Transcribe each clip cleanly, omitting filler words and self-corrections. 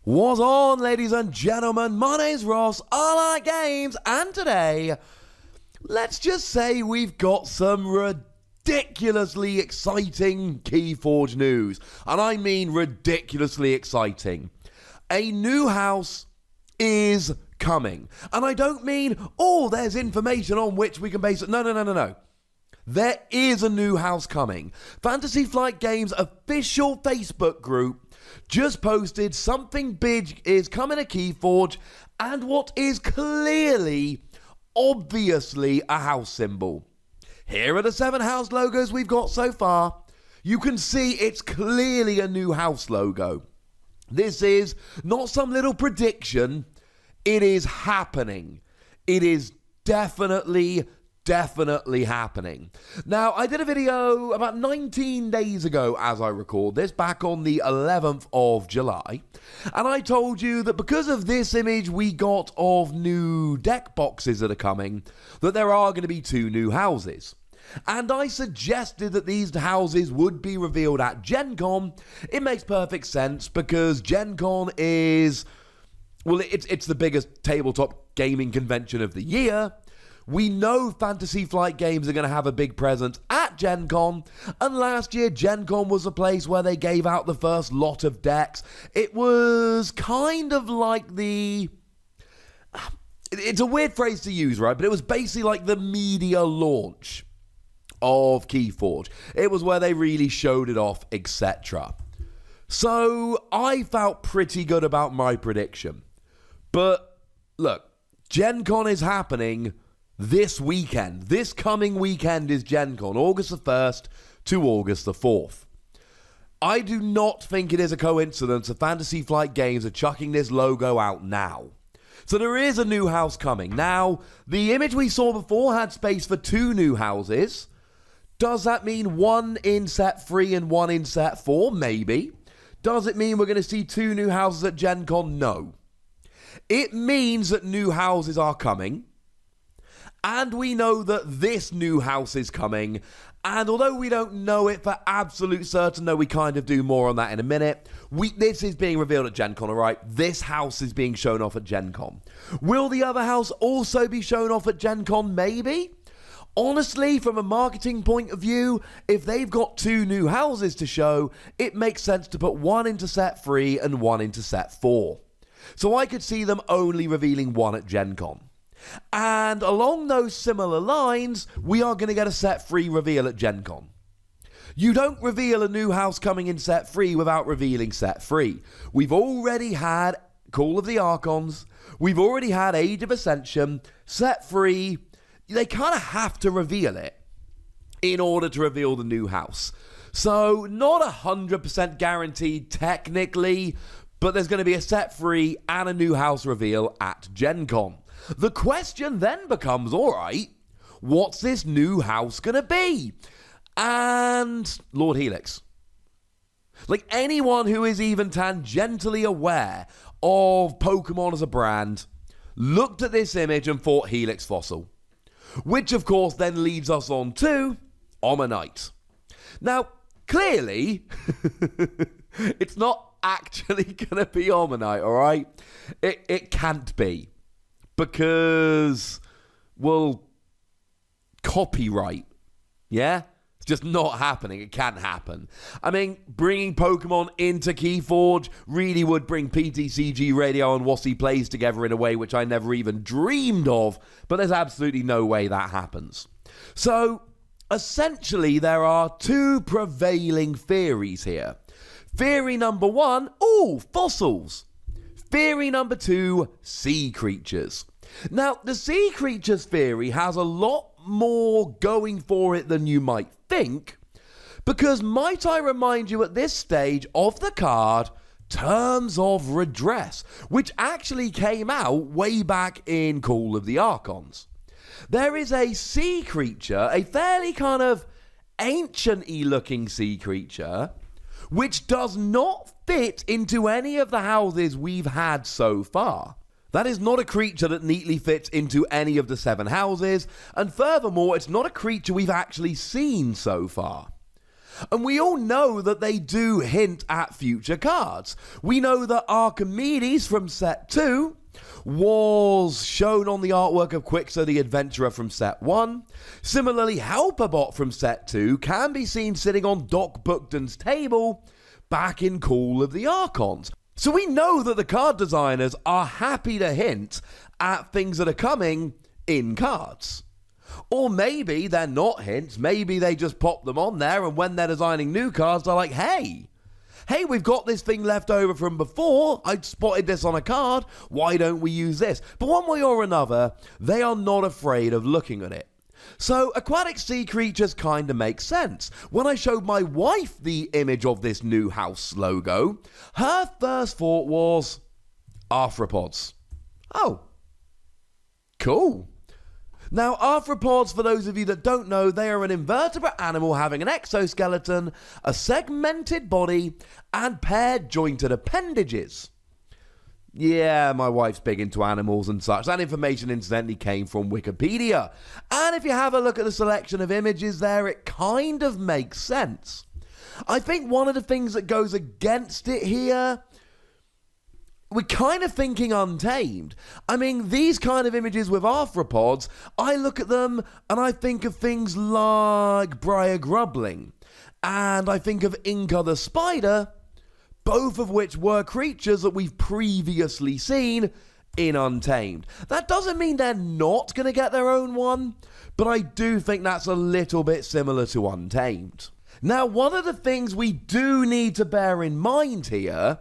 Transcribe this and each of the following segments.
What's on, ladies and gentlemen? My name's Ross, I like games, and today, let's just say we've got some ridiculously exciting Keyforge news. And I mean ridiculously exciting. A new house is coming. And I don't mean, there's information on which we can base it. No. There is a new house coming. Fantasy Flight Games' official Facebook group just posted something big is coming to Keyforge, and what is clearly, obviously, a house symbol. Here are the 7 house logos we've got so far. You can see it's clearly a new house logo. This is not some little prediction. It is happening. It is definitely happening. Now, I did a video about 19 days ago as I record this, back on the 11th of July, and I told you that because of this image we got of new deck boxes that are coming, that there are going to be 2 new houses. And I suggested that these houses would be revealed at GenCon. It makes perfect sense because GenCon is, well, it's the biggest tabletop gaming convention of the year. We know Fantasy Flight Games are going to have a big presence at GenCon, and last year GenCon was a place where they gave out the first lot of decks. It was kind of like it's a weird phrase to use, right? But it was basically like the media launch of Keyforge. It was where they really showed it off, etc. So I felt pretty good about my prediction. But look, GenCon is happening this weekend. This coming weekend is GenCon, August the 1st to August the 4th. I do not think it is a coincidence that Fantasy Flight Games are chucking this logo out now. So there is a new house coming. Now, the image we saw before had space for 2 new houses. Does that mean 1 in set 3 and 1 in set 4? Maybe. Does it mean we're going to see 2 new houses at GenCon? No. It means that new houses are coming. And we know that this new house is coming. And although we don't know it for absolute certain, though we kind of do, more on that in a minute, this is being revealed at GenCon, alright? This house is being shown off at GenCon. Will the other house also be shown off at GenCon? Maybe. Honestly, from a marketing point of view, if they've got 2 new houses to show, it makes sense to put 1 into set 3 and 1 into set 4. So I could see them only revealing 1 at GenCon. And along those similar lines, we are going to get a set 3 reveal at GenCon. You don't reveal a new house coming in set 3 without revealing set 3. We've already had Call of the Archons. We've already had Age of Ascension. Set 3, they kind of have to reveal it in order to reveal the new house. So not 100% guaranteed technically, but there's going to be a set 3 and a new house reveal at GenCon. The question then becomes, alright, what's this new house gonna be? And Lord Helix. Like, anyone who is even tangentially aware of Pokemon as a brand looked at this image and thought Helix Fossil. Which, of course, then leads us on to Omanyte. Now, clearly, it's not actually gonna be Omanyte, alright? It can't be. Because, well, copyright, yeah? It's just not happening. It can't happen. I mean, bringing Pokemon into Keyforge really would bring PTCG Radio and Wossy Plays together in a way which I never even dreamed of, but there's absolutely no way that happens. So, essentially, there are 2 prevailing theories here. Theory number 1, fossils. Theory number 2, sea creatures. Now, the sea creatures theory has a lot more going for it than you might think, because might I remind you at this stage of the card, Terms of Redress, which actually came out way back in Call of the Archons. There is a sea creature, a fairly kind of ancient-y looking sea creature, which does not fit into any of the houses we've had so far. That is not a creature that neatly fits into any of the 7 houses, and furthermore, it's not a creature we've actually seen so far. And we all know that they do hint at future cards. We know that Archimedes from set 2 was shown on the artwork of Quixo the Adventurer from set 1. Similarly, Helperbot from set 2 can be seen sitting on Doc Bookton's table back in Call of the Archons. So we know that the card designers are happy to hint at things that are coming in cards. Or maybe they're not hints, maybe they just pop them on there, and when they're designing new cards, they're like, hey, we've got this thing left over from before, I spotted this on a card, why don't we use this? But one way or another, they are not afraid of looking at it. So aquatic sea creatures kind of make sense. When I showed my wife the image of this new house logo, her first thought was Arthropods. Oh, cool. Now, arthropods, for those of you that don't know, they are an invertebrate animal having an exoskeleton, a segmented body, and paired jointed appendages. Yeah, my wife's big into animals and such. That information, incidentally, came from Wikipedia. And if you have a look at the selection of images there, it kind of makes sense. I think one of the things that goes against it here, we're kind of thinking Untamed. I mean, these kind of images with arthropods, I look at them and I think of things like Briar Grubbling. And I think of Inca the Spider, both of which were creatures that we've previously seen in Untamed. That doesn't mean they're not going to get their own one, but I do think that's a little bit similar to Untamed. Now, one of the things we do need to bear in mind here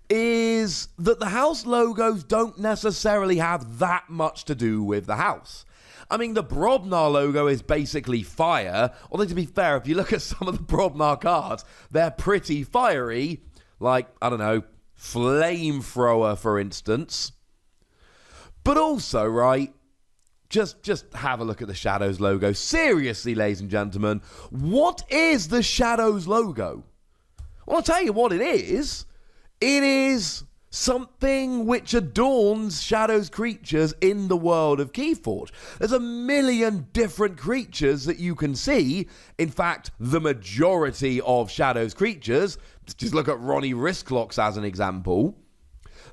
is that the house logos don't necessarily have that much to do with the house. I mean, the Brobnar logo is basically fire, although to be fair, if you look at some of the Brobnar cards, they're pretty fiery, like, I don't know, Flamethrower, for instance. But also, right, just have a look at the Shadows logo. Seriously, ladies and gentlemen, what is the Shadows logo? Well, I'll tell you what it is. It is something which adorns Shadows creatures in the world of Keyforge. There's a million different creatures that you can see. In fact, the majority of Shadows creatures, just look at Ronnie Wristclocks as an example,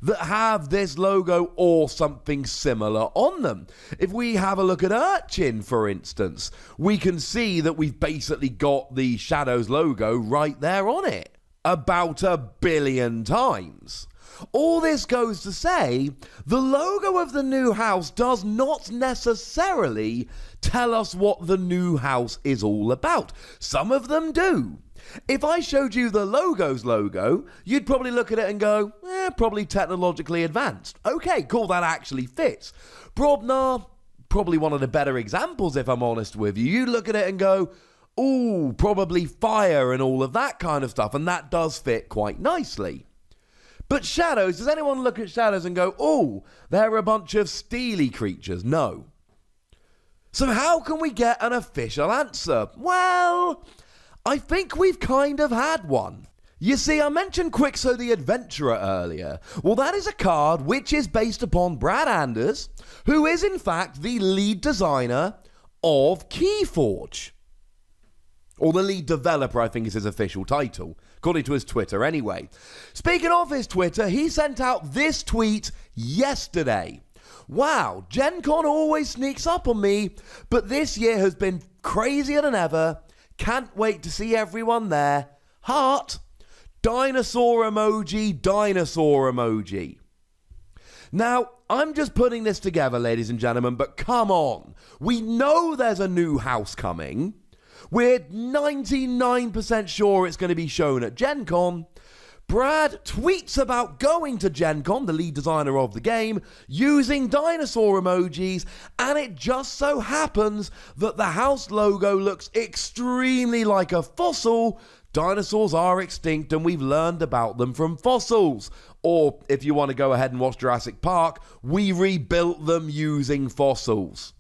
that have this logo or something similar on them. If we have a look at Urchin, for instance, we can see that we've basically got the Shadows logo right there on it. About 1 billion times. All this goes to say, the logo of the new house does not necessarily tell us what the new house is all about. Some of them do. If I showed you the logo's logo, you'd probably look at it and go, probably technologically advanced. Okay, cool, that actually fits. Brobnar, probably one of the better examples if I'm honest with you. You look at it and go, ooh, probably fire and all of that kind of stuff, and that does fit quite nicely. But Shadows, does anyone look at Shadows and go, ooh, they're a bunch of steely creatures? No. So how can we get an official answer? Well, I think we've kind of had one. You see, I mentioned Quixo the Adventurer earlier. Well, that is a card which is based upon Brad Anders, who is in fact the lead designer of Keyforge. Or the lead developer, I think is his official title, according to his Twitter anyway. Speaking of his Twitter, he sent out this tweet yesterday. Wow, GenCon always sneaks up on me, but this year has been crazier than ever. Can't wait to see everyone there. Heart. Dinosaur emoji, dinosaur emoji. Now, I'm just putting this together, ladies and gentlemen, but come on. We know there's a new house coming. We're 99% sure it's going to be shown at GenCon. Brad tweets about going to GenCon, the lead designer of the game, using dinosaur emojis, and it just so happens that the house logo looks extremely like a fossil. Dinosaurs are extinct and we've learned about them from fossils. Or, if you want to go ahead and watch Jurassic Park, we rebuilt them using fossils.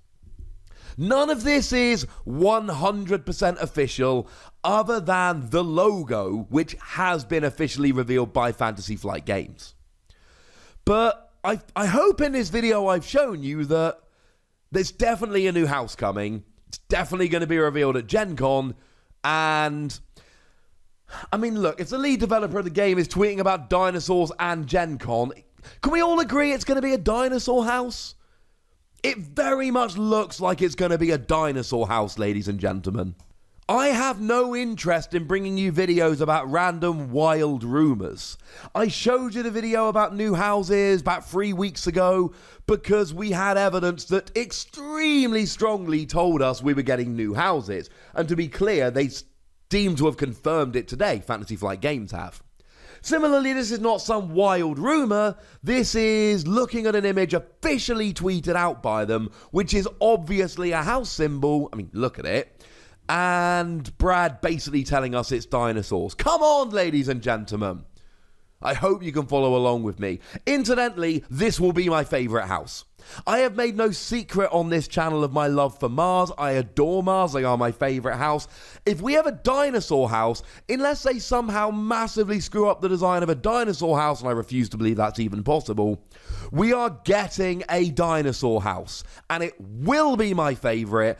None of this is 100% official other than the logo, which has been officially revealed by Fantasy Flight Games. But I hope in this video I've shown you that there's definitely a new house coming. It's definitely going to be revealed at GenCon. And I mean, look, if the lead developer of the game is tweeting about dinosaurs and GenCon, can we all agree it's going to be a dinosaur house? It very much looks like it's going to be a dinosaur house, ladies and gentlemen. I have no interest in bringing you videos about random wild rumours. I showed you the video about new houses about 3 weeks ago because we had evidence that extremely strongly told us we were getting new houses. And to be clear, they seem to have confirmed it today. Fantasy Flight Games have. Similarly, this is not some wild rumour, this is looking at an image officially tweeted out by them, which is obviously a house symbol. I mean, look at it. And Brad basically telling us it's dinosaurs. Come on, ladies and gentlemen. I hope you can follow along with me. Incidentally, this will be my favourite house. I have made no secret on this channel of my love for Mars. I adore Mars. They are my favourite house. If we have a dinosaur house, unless they somehow massively screw up the design of a dinosaur house, and I refuse to believe that's even possible, we are getting a dinosaur house. And it will be my favourite.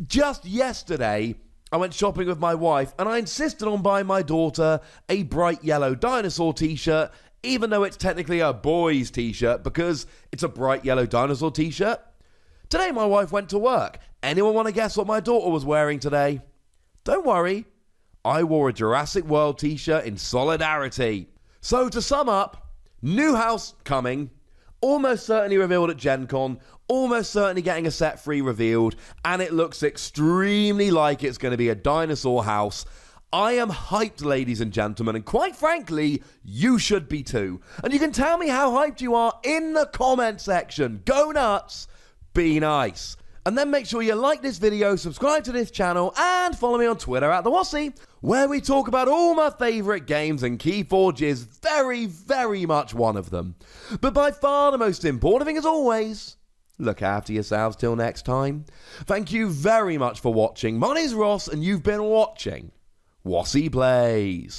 Just yesterday, I went shopping with my wife and I insisted on buying my daughter a bright yellow dinosaur t-shirt, even though it's technically a boy's t-shirt because it's a bright yellow dinosaur t-shirt. Today my wife went to work. Anyone want to guess what my daughter was wearing today? Don't worry, I wore a Jurassic World t-shirt in solidarity. So to sum up, new house coming, almost certainly revealed at GenCon, almost certainly getting a set free revealed, and it looks extremely like it's going to be a dinosaur house. I am hyped, ladies and gentlemen, and quite frankly, you should be too. And you can tell me how hyped you are in the comment section. Go nuts, be nice. And then make sure you like this video, subscribe to this channel, and follow me on Twitter at the Wossy, where we talk about all my favourite games, and Keyforge is very, very much one of them. But by far the most important thing, as always, look after yourselves till next time. Thank you very much for watching. My name's Ross, and you've been watching Wossy Plays.